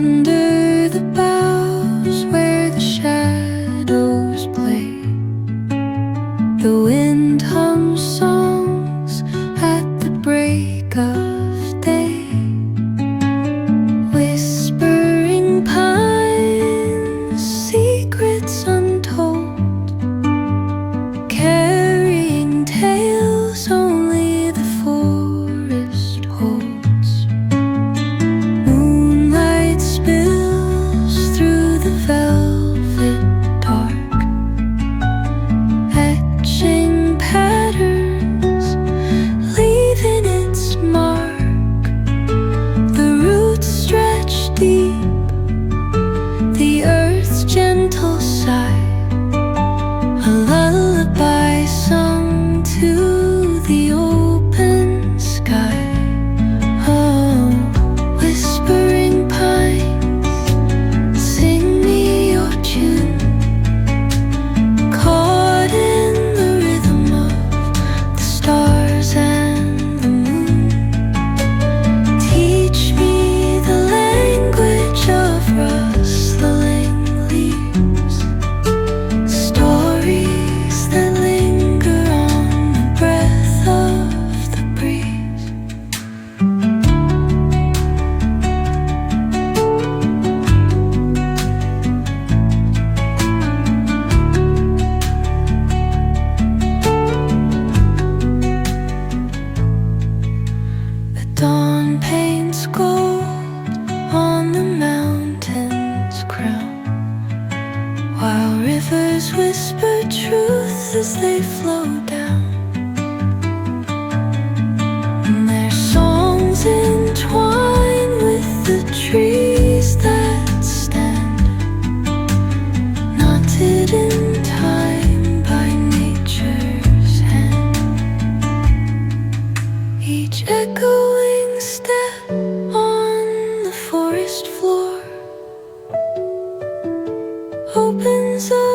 Under the boughs where the shadows play, the wind hums songs at the break of day. Whispering pines, secrets untold, carrying tales only the forest holds. Moonlight spills through the velvet dark, etching patterns, leaving its mark. The roots stretch deep, the earth's gentle sigh, a lullaby sung to the open sky. Oh, whispering pines, sing me your tune, caught in the rhythm of the stars and the moon. Teach me the language of rustling leaves, stories that linger on the breath of the breeze. The dawn paints gold on the mountain's crown, while rivers whisper truth as they flow down. And their songs entwine with the trees that stand, knotted in time by nature's hand. Each echoing step on the forest floor opens up